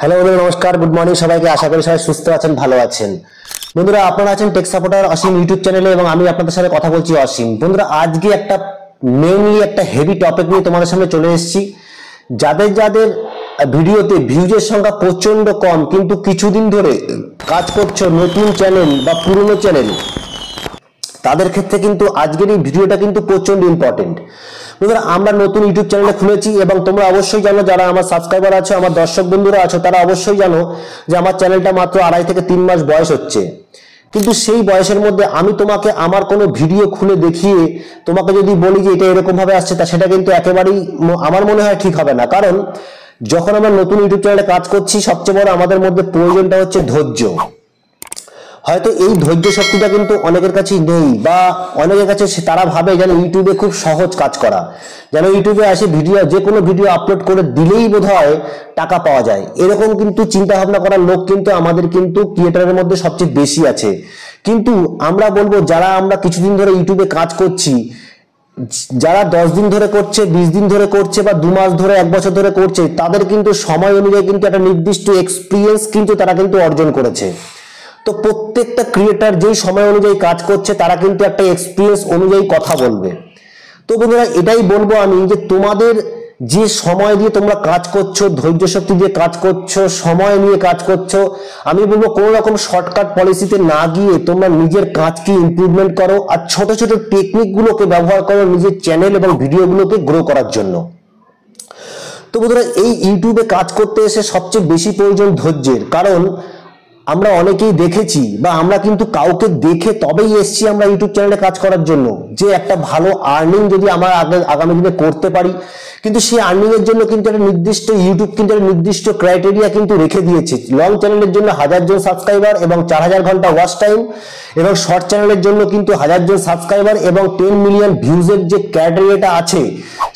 Hello বন্ধুরা, নমস্কার, good morning সবাইকে। আশা করি সবাই সুস্থ আছেন, ভালো আছেন। বন্ধুরা, আপনারা আছেন টেক সাপোর্টার অসীম ইউটিউব চ্যানেলে এবং আমি আপনাদের সাথে কথা বলছি অসীম। বন্ধুরা, আজকে মেইনলি একটা হেভি টপিক নিয়ে তোমাদের সামনে চলে এসেছি। যাদের যাদের ভিডিওতে ভিউজের সংখ্যা প্রচন্ড কম, কিন্তু কিছুদিন ধরে কাজ করছো, নতুন চ্যানেল বা পুরনো চ্যানেল, তাদের ক্ষেত্রে কিন্তু আজকের এই ভিডিওটা কিন্তু প্রচন্ড ইম্পর্টেন্ট। বন্ধুরা, আমরা নতুন ইউটিউব চ্যানেল খুলেছি এবং তোমরা অবশ্যই জানো, যারা আমার সাবস্ক্রাইবার আছো, আমার দর্শক বন্ধুরা আছো, তারা অবশ্যই জানো যে আমার চ্যানেলটা মাত্র 2.5 থেকে 3 মাস বয়স হচ্ছে। কিন্তু সেই বয়সের মধ্যে আমি তোমাকে আমার কোনো ভিডিও খুলে দেখিয়ে তোমাকে যদি বলি যে এটা এরকম ভাবে আসছে, তা সেটা কিন্তু একেবারেই আমার মনে হয় ঠিক হবে না। কারণ যখন আমরা নতুন ইউটিউব চ্যানেলে কাজ করছি, সবচেয়ে বড় আমাদের মধ্যে প্রয়োজনটা হচ্ছে ধৈর্য। হয়তো এই ধৈর্য শক্তিটা কিন্তু অনেকের কাছেই নেই, বা অনেকের কাছে তারা ভাবে যেন ইউটিউবে খুব সহজ কাজ করা, যেন ইউটিউবে আসে ভিডিও, যে কোনো ভিডিও আপলোড করে দিলেই বোধহয় টাকা পাওয়া যায়। এরকম কিন্তু চিন্তা ভাবনা করার লোক কিন্তু আমাদের কিন্তু ক্রিয়েটারের মধ্যে সবচেয়ে বেশি আছে। কিন্তু আমরা বলবো, যারা আমরা কিছুদিন ধরে ইউটিউবে কাজ করছি, যারা 10 দিন ধরে করছে, 20 দিন ধরে করছে, বা 2 মাস ধরে, 1 বছর ধরে করছে, তাদের কিন্তু সময় অনুযায়ী কিন্তু একটা নির্দিষ্ট এক্সপিরিয়েন্স কিন্তু তারা কিন্তু অর্জন করেছে। তো প্রত্যেকটা ক্রিয়েটার যেই সময় অনুযায়ী কাজ করছে, তারা কিন্তু একটা এক্সপিরিয়েন্স অনুযায়ী কথা বলবে। তো বন্ধুরা, এটাই বলবো আমি, যে তোমাদের যে সময় দিয়ে তোমরা কাজ করছো, ধৈর্য শক্তি দিয়ে কাজ করছো, সময় নিয়ে কাজ করছো, আমি বলবো কোনো রকম শর্টকাট পলিসিতে না গিয়ে তোমরা নিজের কাজকে ইমপ্রুভমেন্ট করো, আর ছোট ছোট টেকনিক গুলোকে ব্যবহার করো নিজের চ্যানেল এবং ভিডিওগুলোকে গ্রো করার জন্য। তো বন্ধুরা, এই ইউটিউবে কাজ করতে এসে সবচেয়ে বেশি প্রয়োজন ধৈর্যের। কারণ আমরা অনেকেই দেখেছি, বা আমরা কিন্তু কাউকে দেখে তবেই এসছি আমরা ইউটিউব চ্যানেলে কাজ করার জন্য, যে একটা ভালো আর্নিং যদি আমরা আগামী দিনে করতে পারি। কিন্তু সেই আর্নিং এর জন্য কিন্তু একটা নির্দিষ্ট ইউটিউব কিন্তু একটা নির্দিষ্ট ক্রাইটেরিয়া কিন্তু রেখে দিয়েছে। লং চ্যানেলের জন্য 1000 জন সাবস্ক্রাইবার এবং 4000 ঘন্টা ওয়াচ টাইম, এবং শর্ট চ্যানেলের জন্য কিন্তু 1000 জন সাবস্ক্রাইবার এবং 10 মিলিয়ন ভিউজের যে ক্রাইটেরিয়াটা আছে,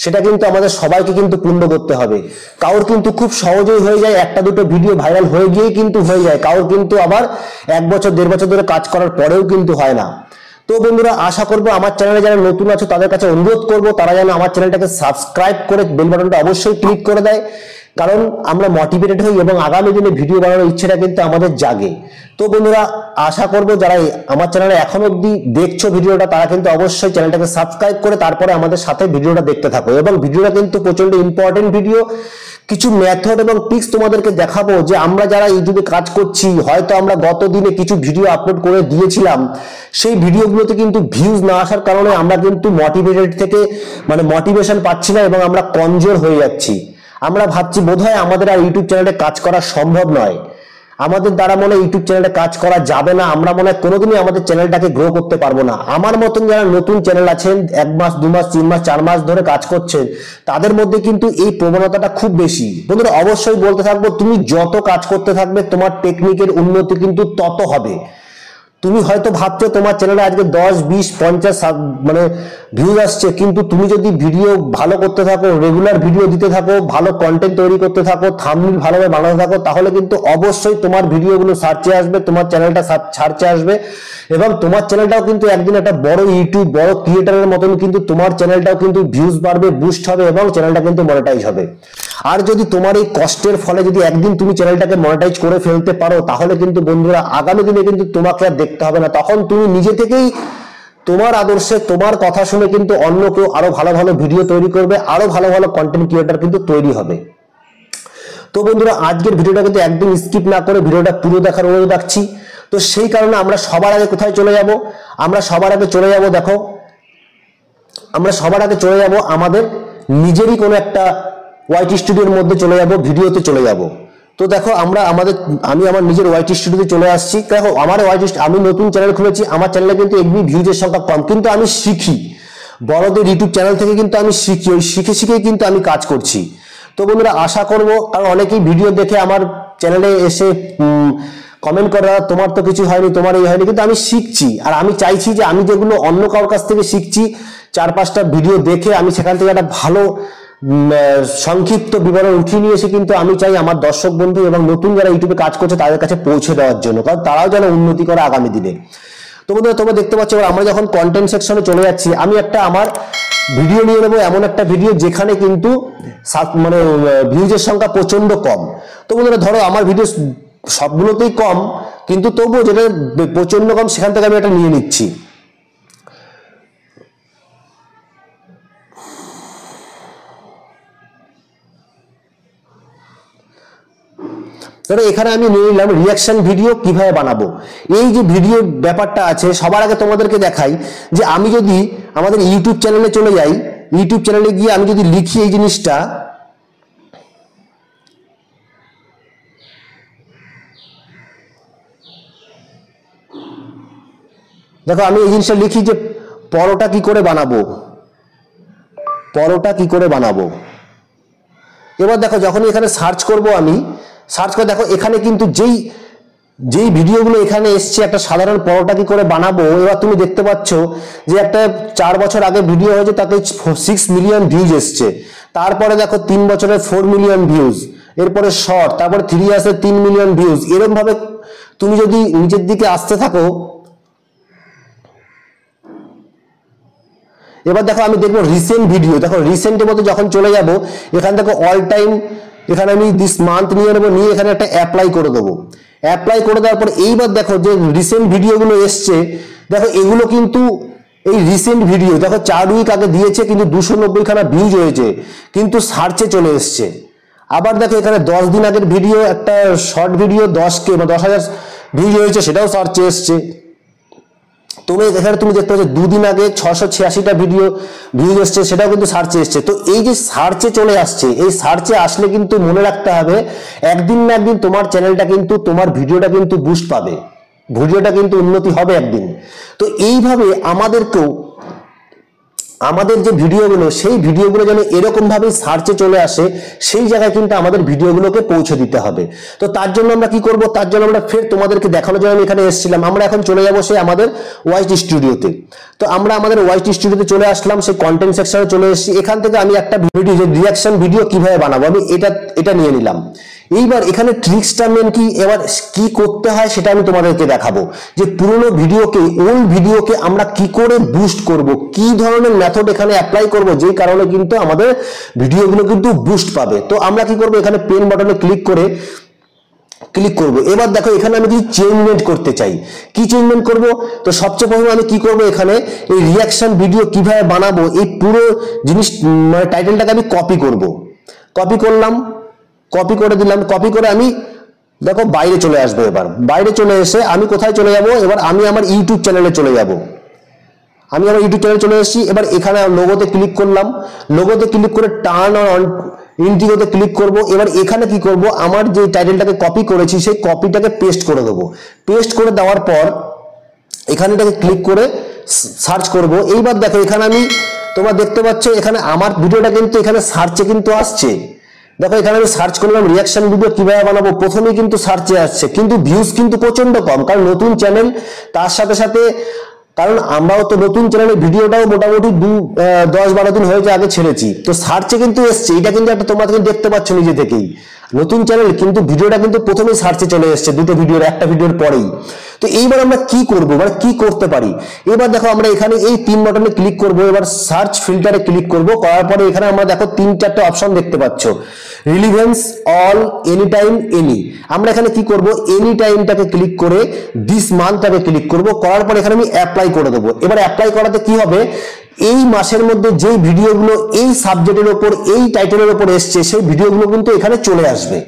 সেটা কিন্তু আমাদের সবাইকে কিন্তু পূর্ণ করতে হবে। কারোর কিন্তু খুব সহজেই হয়ে যায়, একটা দুটো ভিডিও ভাইরাল হয়ে গিয়েই কিন্তু হয়ে যায়, কারোর কিন্তু আবার 1 বছর 1.5 বছর ধরে কাজ করার পরেও কিন্তু হয় না। তো বন্ধুরা, আশা করবো আমার চ্যানেলে যারা নতুন আছো তাদের কাছে অনুরোধ করবো, তারা যেন আমার চ্যানেলটাকে সাবস্ক্রাইব করে বেল বাটনটা অবশ্যই ক্লিক করে দেয়। কারণ আমরা মোটিভেটেড হই এবং আগামী দিনে ভিডিও বানানোর ইচ্ছেটা কিন্তু আমাদের জাগে। তো বন্ধুরা, আশা করবো যারা আমার চ্যানেলে এখন অব্দি দেখছো ভিডিওটা, তারা কিন্তু অবশ্যই চ্যানেলটাকে সাবস্ক্রাইব করে তারপরে আমাদের সাথে ভিডিওটা দেখতে থাকো। এবং ভিডিওটা কিন্তু প্রচন্ড ইম্পর্টেন্ট ভিডিও। কিছু মেথড এবং টিপস তোমাদেরকে দেখাবো, যে আমরা যারা ইউটিউবে কাজ করছি, হয়তো আমরা গত দিনে কিছু ভিডিও আপলোড করে দিয়েছিলাম, সেই ভিডিওগুলোতে কিন্তু ভিউজ না আসার কারণে আমরা কিন্তু মোটিভেটেড থেকে মোটিভেশন পাচ্ছি না এবং আমরা কমজোর হয়ে যাচ্ছি। আমরা ভাবছি বোধহয় আমাদের আর ইউটিউব চ্যানেলে কাজ করা সম্ভব নয়, আমাদের দ্বারা মনে হয় ইউটিউব চ্যানেলে কাজ করা যাবে না, আমরা মনে হয় কোনোদিনই আমাদের চ্যানেলটাকে গ্রো করতে পারবো না। আমার মতন যারা নতুন চ্যানেল আছেন, 1 মাস 2 মাস 3 মাস 4 মাস ধরে কাজ করছেন, তাদের মধ্যে কিন্তু এই প্রবণতাটা খুব বেশি। বন্ধুরা, অবশ্যই বলতে থাকবো, তুমি যত কাজ করতে থাকবে তোমার টেকনিকের উন্নতি কিন্তু তত হবে। তুমি হয়তো ভাবছো তোমার চ্যানেলে আজকে 10 20 50 ভিউজ আসছে, কিন্তু তুমি যদি ভিডিও ভালো করতে থাকো, রেগুলার ভিডিও দিতে থাকো, ভালো কন্টেন্ট তৈরি করতে থাকো, থাম্বনেল ভালোভাবে বানাতে থাকো, তাহলে কিন্তু অবশ্যই তোমার ভিডিওগুলো সার্চে আসবে, তোমার চ্যানেলটা সার্চে আসবে, এবং তোমার চ্যানেলটাও কিন্তু একদিন একটা বড় ইউটিউব বড় ক্রিয়েটারের মতন কিন্তু তোমার চ্যানেলটাও কিন্তু ভিউজ বাড়বে, বুস্ট হবে এবং চ্যানেলটা কিন্তু মনিটাইজ হবে। আর যদি তোমার এই কষ্টের ফলে যদি একদিন তুমি চ্যানেলটাকে মনিটাইজ করে ফেলতে পারো, তাহলে কিন্তু বন্ধুরা আগামী দিনে কিন্তু তোমাকে আর দেখতে হবে না। তখন তুমি নিজে থেকেই তোমার আদর্শে, তোমার কথা শুনে কিন্তু অন্য কেউ আরো ভালো ভালো ভিডিও তৈরি করবে, আরো ভালো ভালো কন্টেন্ট ক্রিয়েটর কিন্তু তৈরি হবে। তো বন্ধুরা, আজকের ভিডিওটা কিন্তু একদম স্কিপ না করে ভিডিওটা পুরো দেখার অনুরোধ রাখছি। তো সেই কারণে আমরা সবার আগে কোথায় চলে যাব? আমরা সবার আগে চলে যাব, দেখো, আমরা সবার আগে চলে যাব আমাদের নিজেরই কোনো একটা ওয়াইটি স্টুডিওর মধ্যে চলে যাব, ভিডিওতে চলে যাব। তো দেখো, আমি আমার নিজের ওয়াইটি স্টুডিওতে চলে আসছি। দেখো, আমি নতুন চ্যানেল খুলেছি, আমার চ্যানেলে কিন্তু এমনি ভিউজের সংখ্যা কম, কিন্তু আমি শিখি বড়দের ইউটিউব চ্যানেল থেকে, কিন্তু আমি শিখি, ওই শিখেই কিন্তু আমি কাজ করছি। তো বন্ধুরা, আশা করবো, কারণ অনেকেই ভিডিও দেখে আমার চ্যানেলে এসে কমেন্ট করে, তোমার তো কিছু হয়নি, তোমার এই হয়নি, কিন্তু আমি শিখছি। আর আমি চাইছি যে আমি যেগুলো অন্য কারোর কাছ থেকে শিখছি, 4-5টা ভিডিও দেখে আমি সেখান থেকে একটা ভালো সংক্ষিপ্ত বিবরণ উঠিয়ে নিয়ে এসে কিন্তু আমি চাই আমার দর্শক বন্ধু এবং নতুন যারা ইউটিউবে কাজ করছে তাদের কাছে পৌঁছে দেওয়ার জন্য, কারণ তারাও যেন উন্নতি করে আগামী দিনে। তো তো বন্ধুরা তোমরা দেখতে পাচ্ছ এবার আমরা যখন কন্টেন্ট সেকশনে চলে যাচ্ছি, আমি একটা আমার ভিডিও নিয়ে নেবো, এমন একটা ভিডিও যেখানে কিন্তু মানে ভিউজের সংখ্যা প্রচন্ড কম। তো বন্ধুরা ধরো আমার ভিডিও সবগুলোতেই কম, কিন্তু তবুও যেটা প্রচন্ড কম সেখান থেকে আমি এটা নিয়ে নিচ্ছি। ধরো এখানে আমি নিয়ে নিলাম রিয়াকশন ভিডিও কিভাবে বানাবো। এই যে ভিডিও ব্যাপারটা আছে, সবার আগে তোমাদেরকে দেখাই যে আমি যদি আমাদের ইউটিউব চ্যানেলে চলে যাই, ইউটিউব চ্যানেলে গিয়ে আমি যদি লিখি এই জিনিসটা, দেখো আমি এই জিনিসটা লিখি যে পরোটা কি করে বানাবো, পরোটা কি করে বানাবো। এবার দেখো যখন এখানে সার্চ করব, আমি সার্চ করে দেখো এখানে কিন্তু যেই ভিডিওগুলো এখানে এসছে একটা সাধারণ পরোটা কি করে বানাবো, এবার তুমি দেখতে পাচ্ছ যে একটা 4 বছর আগে ভিডিও হয়েছে তাতে 6 মিলিয়ন ভিউজ এসছে। তারপরে দেখো 3 বছরে 4 মিলিয়ন ভিউজ, এরপরে শর্ট, তারপরে 3 ইয়ার্সে 3 মিলিয়ন ভিউজ। এরকম ভাবে তুমি যদি নিচের দিকে আসতে থাকো, এবার দেখো আমি দেখবো রিসেন্ট ভিডিও। দেখো রিসেন্টের মধ্যে যখন চলে যাব, এখান থেকে অল টাইম এখানে আমি দিস মান্থ নিয়ে নেবো, নিয়ে এখানে একটা অ্যাপ্লাই করে দেবো। অ্যাপ্লাই করে দেওয়ার পর এইবার দেখো যে রিসেন্ট ভিডিওগুলো এসছে, দেখো এগুলো কিন্তু এই রিসেন্ট ভিডিও দেখো 4 উইক আগে দিয়েছে, কিন্তু 290 খানা ভিউজ হয়েছে, কিন্তু সার্চে চলে এসছে। আবার দেখো এখানে 10 দিন আগের ভিডিও, একটা শর্ট ভিডিও 10K বা 10,000 ভিউজ হয়েছে, সেটাও সার্চে এসছে। তুমি এখানে তুমি দেখতে পাচ্ছ 2 দিন আগে 686টা ভিডিও ভিউজ এসছে, সেটাও কিন্তু সার্চে এসছে। তো এই যে সার্চে চলে আসছে, এই সার্চে আসলে কিন্তু মনে রাখতে হবে একদিন না একদিন তোমার চ্যানেলটা কিন্তু, তোমার ভিডিওটা কিন্তু বুস্ট পাবে, ভিডিওটা কিন্তু উন্নতি হবে একদিন। তো এইভাবে আমাদেরকেও আমাদের যে ভিডিওগুলো, সেই ভিডিওগুলো যেন এরকম ভাবে সার্চে চলে আসে, সেই জায়গায় কিন্তু আমাদের ভিডিওগুলোকে পৌঁছে দিতে হবে। তো তার জন্য আমরা কি করব, তার জন্য আমরা ফের তোমাদেরকে দেখানোর জন্য আমি এখানে এসেছিলাম। আমরা এখন চলে যাবো সেই আমাদের ওয়াইটি স্টুডিওতে। তো আমরা আমাদের ওয়াইটি স্টুডিওতে চলে আসলাম, সেই কন্টেন্ট সেকশনে চলে এসেছি। এখান থেকে আমি একটা ভিডিও, যে রিয়াকশন ভিডিও কিভাবে বানাবো, আমি এটা নিয়ে নিলাম। এইবার এখানে ট্রিক্সটা মেন কি, এবার কি করতে হয় সেটা আমি তোমাদেরকে দেখাবো, যে পুরোনো ভিডিওকে, ওল্ড ভিডিওকে আমরা কি করে বুস্ট করব, কি ধরনের মেথড এখানে অ্যাপ্লাই করব, যেই কারণে কিন্তু আমাদের ভিডিওগুলো কিন্তু বুস্ট পাবে। তো আমরা কি করব, এখানে পেন বাটনে ক্লিক করব। এবার দেখো এখানে আমি কিছু চেঞ্জমেন্ট করতে চাই। কি চেঞ্জমেন্ট করব, তো সবচেয়ে প্রথমে আমি কি করব, এখানে এই রিয়াকশন ভিডিও কিভাবে বানাবো এই পুরো জিনিস মানে টাইটেলটাকে আমি কপি করব। কপি করলাম, কপি করে দিলাম। কপি করে আমি দেখো বাইরে চলে আসবো। এবার বাইরে চলে এসে আমি কোথায় চলে যাব, এবার আমি আমার ইউটিউব চ্যানেলে চলে যাব। আমি আমার ইউটিউব চ্যানেলে চলে এসেছি। এবার এখানে লোগোতে ক্লিক করলাম, লোগোতে ক্লিক করে টার্ন অন ইন্টিগ্রেটে ক্লিক করব। এবার এখানে কি করব, আমার যে টাইটেলটাকে কপি করেছি সেই কপিটাকে পেস্ট করে দেবো। পেস্ট করে দেওয়ার পর এখানে এটাকে ক্লিক করে সার্চ করব। এইবার দেখো এখানে আমি, তোমরা দেখতে পাচ্ছ এখানে আমার ভিডিওটা কিন্তু এখানে সার্চে কিন্তু আসছে। দেখো এখানে আমি সার্চ করলাম রিয়াকশন ভিডিও কিভাবে বানাবো, প্রথমেই কিন্তু সার্চে আসছে, কিন্তু ভিউজ কিন্তু প্রচন্ড কম, কারণ নতুন চ্যানেল। তার সাথে সাথে কারণ আমরাও তো নতুন চ্যানেলের ভিডিওটাও মোটামুটি 10-12 দিন হয়েছে আগে ছেড়েছি, তো সার্চে কিন্তু এসছে। এটা কিন্তু একটা তোমরা দেখতে পাচ্ছ নিজে থেকেই, নতুন চ্যানেল কিন্তু ভিডিওটা কিন্তু প্রথমেই সার্চে চলে এসছে, দুটো ভিডিওর একটা ভিডিওর পরেই। তো এইবার আমরা কি করব, মানে কি করতে পারি। এবার দেখো আমরা এখানে এই 3 বাটনে ক্লিক করব। এবার সার্চ ফিল্টারে ক্লিক করব, করার পরে এখানে আমরা দেখো 3-4টে অপশন দেখতে পাচ্ছ, relevance, all, any time, any. আমরা এখানে কি করব, এনি টাইমটাকে ক্লিক করে দিস মান্থটাকে ক্লিক করব, করার পরে এখানে আমি অ্যাপ্লাই করে দেবো। এবার অ্যাপ্লাই করাতে কি হবে, এই মাসের মধ্যে যেই ভিডিওগুলো এই সাবজেক্টের উপর, এই টাইটেলের উপর এসছে, সেই ভিডিওগুলো কিন্তু এখানে চলে আসবে।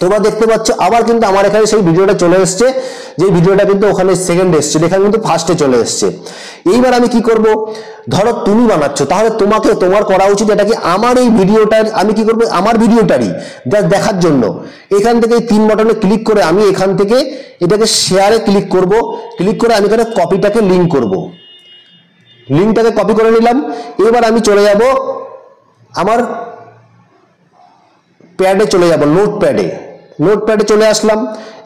তোমরা দেখতে পাচ্ছ আবার কিন্তু আমার এখানে সেই ভিডিওটা চলে এসছে, যে ভিডিওটা কিন্তু ওখানে সেকেন্ড এসছে, এখানে কিন্তু ফার্স্টে চলে এসছে। এইবার আমি কি করব, ধরো তুমি বানাচ্ছ, তাহলে তোমার করা উচিত এটা কি, আমার এই ভিডিওটার আমি কি করব, আমার ভিডিওটারই দেখার জন্য এখান থেকে 3 বাটনে ক্লিক করে আমি এখান থেকে এটাকে শেয়ারে ক্লিক করব। ক্লিক করে আমি এখানে কপিটাকে লিঙ্ক করব, লিঙ্কটাকে কপি করে নিলাম। এবার আমি চলে যাব আমার প্যাডে, চলে যাব নোটপ্যাডে চলে আসলাম।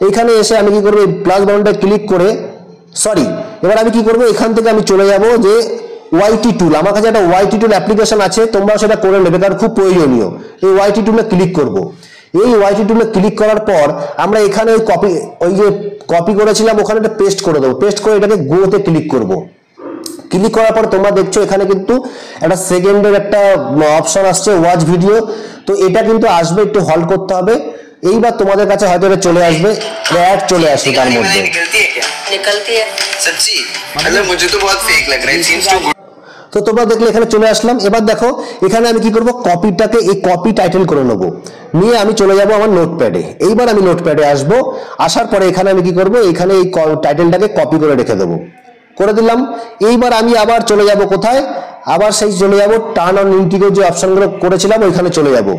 এখানে এসে আমি কি করব, এই প্লাস বাটনটা ক্লিক করে, এবার আমি কি করব, এখান থেকে আমি চলে যাব যে ওয়াইটি টুল, আমার কাছে একটা ওয়াইটি টুল অ্যাপ্লিকেশন আছে, তোমরা সেটা করে নেবে, কারণ খুব প্রয়োজনীয়। এই ওয়াইটি টুলে ক্লিক করব। এই ওয়াইটি টুলে ক্লিক করার পর আমরা এখানে ওই যে কপি করেছিলাম ওখানে একটা পেস্ট করে দেবো, পেস্ট করে এটাকে গোতে ক্লিক করব। ক্লিক করার পর তোমরা দেখছো এখানে কিন্তু একটা সেকেন্ডের একটা অপশন আসছে ওয়াচ ভিডিও, তো এটা কিন্তু আসবে, একটু হল্ড করতে হবে। এইবার তোমাদের কাছে হয়তো এটা চলে আসবে, অ্যাড চলে আসবে তার মধ্যে। তো তোমরা দেখলে এখানে চলে আসলাম। এবার দেখো এখানে আমি কি করব, কপিটাকে এই কপি টাইটেল করে নেবো, নিয়ে আমি চলে যাব আমার নোটপ্যাডে। এইবার আমি নোটপ্যাডে আসবো, আসার পরে এখানে আমি কি করব, এখানে এই টাইটেলটাকে কপি করে রেখে দেবো, করে দিলাম। এইবার আমি আবার চলে যাব কোথায়, আবার সেই চলে যাব টার্ন অন ইন্টিগ্রেট যে অপশনগুলো করেছিলাম ওইখানে চলে যাব।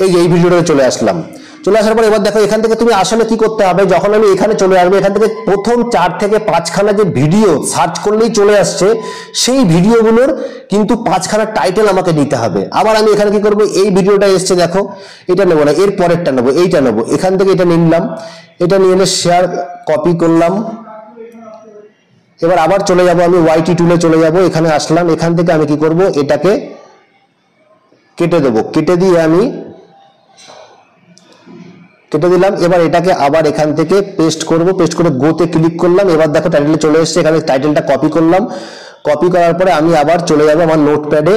এই ভিডিওটাতে চলে আসলাম। চলে আসার পর এবার দেখো এখান থেকে তুমি আসলে কি করতে হবে, যখন আমি এখানে চলে আসবো এখান থেকে প্রথম 4 থেকে 5খানা যে ভিডিও সার্চ করলেই চলে আসছে, সেই ভিডিওগুলোর কিন্তু 5খানা টাইটেল আমাকে নিতে হবে। আবার আমি এখানে কি করবো, এই ভিডিওটা এসছে দেখো, এটা নেবো না, এর পরেরটা নেবো, এইটা নেবো, এখান থেকে এটা নিলাম, এটা নিয়ে এলে শেয়ার কপি করলাম। এবার আবার চলে যাব আমি ওয়াইটি টুলে চলে যাব, এখানে আসলাম, এখান থেকে আমি কি করব, এটাকে কেটে দেবো, কেটে দিয়ে আমি কেটে দিলাম। এবার এটাকে আবার এখান থেকে পেস্ট করব, পেস্ট করে গোতে ক্লিক করলাম। এবার দেখো টাইটেলে চলে এসেছে, এখানে টাইটেলটা কপি করলাম, কপি করার পরে আমি আবার চলে যাব আমার নোটপ্যাডে।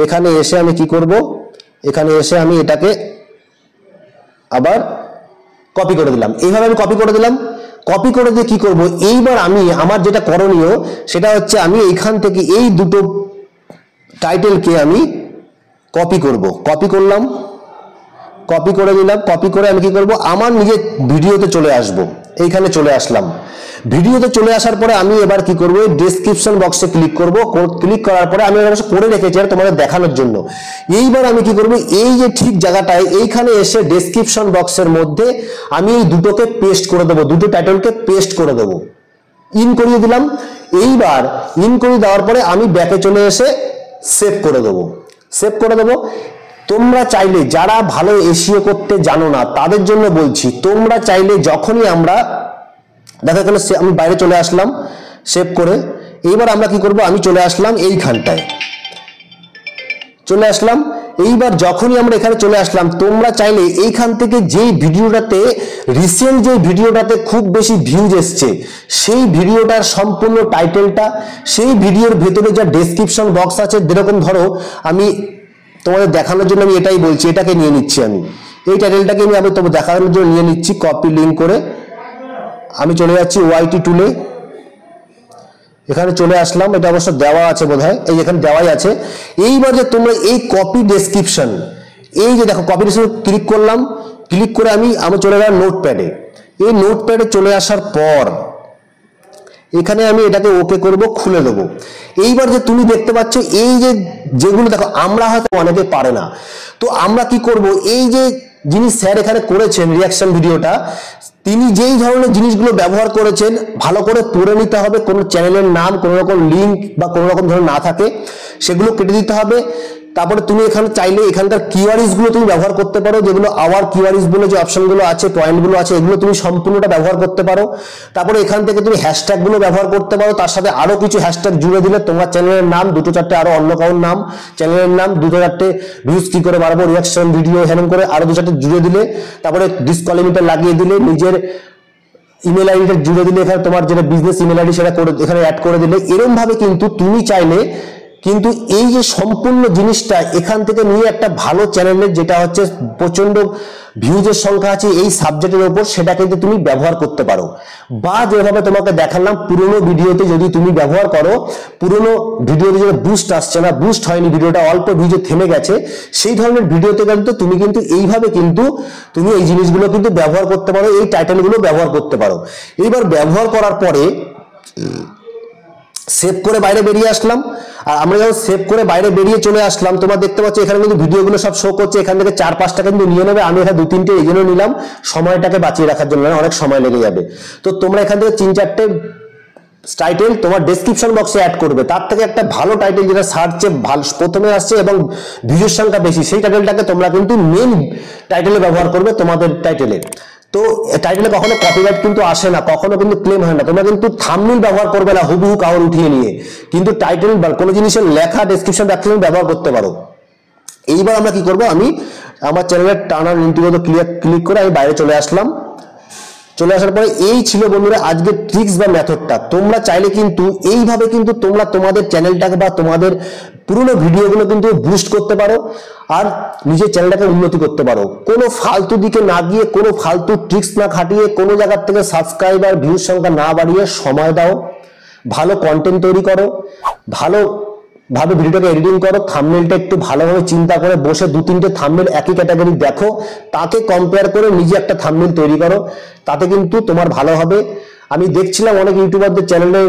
এখানে এসে আমি কি করব, এখানে এসে আমি এটাকে আবার কপি করে দিলাম। এইভাবে আমি কপি করে দিলাম। কপি করে দিয়ে কি করব, এইবার আমি আমার যেটা করণীয় সেটা হচ্ছে আমি এইখান থেকে এই দুটো টাইটেলকে আমি কপি করব। কপি করলাম, কপি করে দিলাম। কপি করে আমি কি করব, আমার নিজের ভিডিওতে চলে আসব। এইখানে চলে আসলাম। ভিডিওতে চলে আসার পরে আমি এবার কি করব, ডেসক্রিপশন বক্সে ক্লিক করব। ক্লিক করার পরে আমি এটা করে রেখেছি আর তোমাদের দেখানোর জন্য। এইবার আমি কি করব, এই যে ঠিক জায়গাটায় এইখানে এসে ডেসক্রিপশন বক্সের মধ্যে আমি এই দুটোকে পেস্ট করে দেবো, দুটো টাইটেলকে পেস্ট করে দেবো, ইন করিয়ে দিলাম। এইবার ইন করিয়ে দেওয়ার পরে আমি ব্যাকে চলে এসে সেভ করে দেবো, সেভ করে দেবো। তোমরা চাইলে যারা ভালো এসইও করতে জানো না তাদের জন্য বলছি, তোমরা চাইলে যখনই আমরা দেখা গেল আমি বাইরে চলে আসলাম সেভ করে, এইবার আমরা কি করব, আমি চলে আসলাম এইখানটায়, চলে আসলাম। এইবার যখনই আমরা এখানে চলে আসলাম, তোমরা চাইলে এইখান থেকে যেই ভিডিওটাতে রিসেন্ট যে ভিডিওটাতে খুব বেশি ভিউজ এসছে সেই ভিডিওটার সম্পূর্ণ টাইটেলটা, সেই ভিডিওর ভেতরে যা ডেসক্রিপশন বক্স আছে, যেরকম ধরো আমি তোমাদের দেখানোর জন্য আমি এটাই বলছি, এটাকে নিয়ে নিচ্ছি, আমি এই টাইটেলটাকে আমি তোমাদের দেখানোর জন্য নিয়ে নিচ্ছি, কপি লিঙ্ক করে আমি চলে যাচ্ছি ওয়াইটি টুলে। এখানে চলে আসলাম, এটা অবশ্য দেওয়া আছে বোধহয়, এই এখানে দেওয়াই আছে। এইবার যে তোমরা এই কপি ডেসক্রিপশন, এই যে দেখো কপি ডেসক্রিপশন ক্লিক করলাম, ক্লিক করে আমি চলে গেলাম নোটপ্যাডে। এই নোটপ্যাডে চলে আসার পর এখানে আমি এটাকে ওকে করব, খুলে দেবো। এইবার যে তুমি দেখতে পাচ্ছ এই যে যেগুলো দেখো আমরা হয়তো অনেকে পারে না, তো আমরা কি করব, এই যে যিনি স্যার এখানে করেছেন রিয়াকশন ভিডিওটা, তিনি যেই ধরনের জিনিসগুলো ব্যবহার করেছেন ভালো করে পড়ে নিতে হবে। কোনো চ্যানেলের নাম, কোনো রকম লিঙ্ক বা কোনো রকম ধরনের না থাকে সেগুলো কেটে দিতে হবে। তারপরে তুমি এখানে চাইলে এখানকার কিওয়ার্ডস গুলো তুমি ব্যবহার করতে পারো, যেগুলো আওয়ার কিওয়ার্ডস বলে যে অপশনগুলো আছে, পয়েন্টগুলো আছে, এগুলো তুমি সম্পূর্ণটা ব্যবহার করতে পারো। তারপরে এখান থেকে তুমি হ্যাশট্যাগ গুলো ব্যবহার করতে পারো, তার সাথে আরো কিছু হ্যাশট্যাগ জুড়ে দিলে তোমার চ্যানেলের নাম, দুটো চারটে আরো অন্য কারোর নাম, চ্যানেলের নাম, দুটো চারটে ভিউজ কি করে বাড়াবো, রিয়াকশন ভিডিও হেন করে আরো দু চারটে জুড়ে দিলে, তারপরে ডিসকলিমিটার লাগিয়ে দিলে, নিজের ইমেল আইডিটা জুড়ে দিলে, এখানে তোমার যেটা বিজনেস ইমেল আইডি সেটা করে এখানে অ্যাড করে দিলে, এরকম ভাবে কিন্তু তুমি চাইলে কিন্তু এই যে সম্পূর্ণ জিনিসটা এখান থেকে নিয়ে একটা ভালো চ্যানেলের যেটা হচ্ছে প্রচন্ড ভিউজের সংখ্যা আছে এই সাবজেক্টের উপর, সেটা কিন্তু তুমি ব্যবহার করতে পারো। বা যেভাবে তোমাকে দেখালাম পুরোনো ভিডিওতে যদি তুমি ব্যবহার করো, পুরোনো ভিডিওতে যেটা বুস্ট আসছে না, বুস্ট হয়নি, ভিডিওটা অল্প ভিউজে থেমে গেছে, সেই ধরনের ভিডিওতে কিন্তু তুমি কিন্তু এইভাবে কিন্তু তুমি এই জিনিসগুলো কিন্তু ব্যবহার করতে পারো, এই টাইটেলগুলো ব্যবহার করতে পারো। এইবার ব্যবহার করার পরে সেভ করে বাইরে বেরিয়ে আসলাম। আর আমরা যখন সেভ করে বাইরে বেরিয়ে চলে আসলাম, তোমরা দেখতে পাচ্ছ এখানে কিন্তু ভিডিওগুলো সব শো করছে, এখান থেকে 4-5টা কিন্তু নিয়ে নেবে। আমি এখানে 2-3টে এই জন্য নিলাম, সময়টাকে বাঁচিয়ে রাখার জন্য, অনেক সময় লেগে যাবে। তো তোমরা এখান থেকে 3-4টে টাইটেল তোমার ডেসক্রিপশন বক্সে অ্যাড করবে, তার থেকে একটা ভালো টাইটেল যেটা সার্চে ভালো প্রথমে আসছে এবং ভিউজের সংখ্যা বেশি, সেই টাইটেলটাকে তোমরা কিন্তু মেন টাইটেলে ব্যবহার করবে তোমাদের টাইটেলে। তো টাইটেলে কখনো কপিরাইট কিন্তু আসে না, কখনো কিন্তু ক্লেম হয় না। তোমরা কিন্তু থাম্বনেল ব্যবহার করবে না হুবহু কাউর উঠিয়ে নিয়ে, কিন্তু টাইটেল বা কোনো জিনিসের লেখা ডেসক্রিপশন ব্যবহার করতে পারো। এইবার আমরা কি করব, আমি আমার চ্যানেলের টার্ন অন ইন্টিগ্রেট ক্লিক করে আমি বাইরে চলে আসলাম। চলে আসার পরে এই ছিল বন্ধুরা আজকে ট্রিক্স বা মেথডটা। তোমরা চাইলে কিন্তু এইভাবে কিন্তু তোমরা তোমাদের চ্যানেলটাকে বা তোমাদের পুরনো ভিডিওগুলো কিন্তু বুস্ট করতে পারো আর নিজের চ্যানেলটাকে উন্নতি করতে পারো। কোনো ফালতু দিকে না গিয়ে, কোনো ফালতু ট্রিক্স না খাটিয়ে, কোনো জায়গার থেকে সাবস্ক্রাইবার ভিউজ সংখ্যা না বাড়িয়ে সময় দাও, ভালো কন্টেন্ট তৈরি করো, ভালো ভাবে ভিডিওটাকে এডিটিং করো, থাম্বনেলটা একটু ভালোভাবে চিন্তা করে বসে 2-3টে থাম্বনেল একই ক্যাটাগরি দেখো, তাকে কম্পেয়ার করে নিজে একটা থাম্বনেল তৈরি করো, তাতে কিন্তু তোমার ভালো হবে। আমি দেখছিলাম অনেক ইউটিউবারদের চ্যানেলে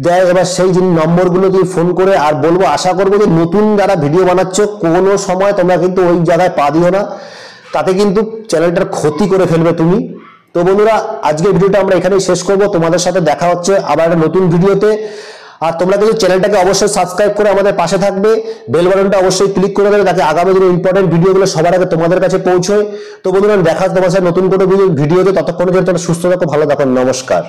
দেয়, এবার সেই নম্বরগুলো দিয়ে ফোন করে আর বলবো, আশা করবো যে নতুন যারা ভিডিও বানাচ্ছ কোনো সময় তোমরা কিন্তু ওই জায়গায় পা দিও না, তাতে কিন্তু চ্যানেলটার ক্ষতি করে ফেলবে তুমি। তো বন্ধুরা, আজকের ভিডিওটা আমরা এখানেই শেষ করব। তোমাদের সাথে দেখা হচ্ছে আবার একটা নতুন ভিডিওতে। আর তোমরা কিন্তু চ্যানেলটাকে অবশ্যই সাবস্ক্রাইব করে আমাদের পাশে থাকবে, বেল বাটনটা অবশ্যই ক্লিক করে দেবে, যাতে আগামী দিনের ইম্পর্টেন্ট ভিডিওগুলো সবার আগে তোমাদের কাছে পৌঁছয়। তো বন্ধুরা, দেখা তোমার সাথে নতুন কোনো ভিডিওতে, ততক্ষণের জন্য তোমরা সুস্থ থাকো, ভালো থাকো, নমস্কার।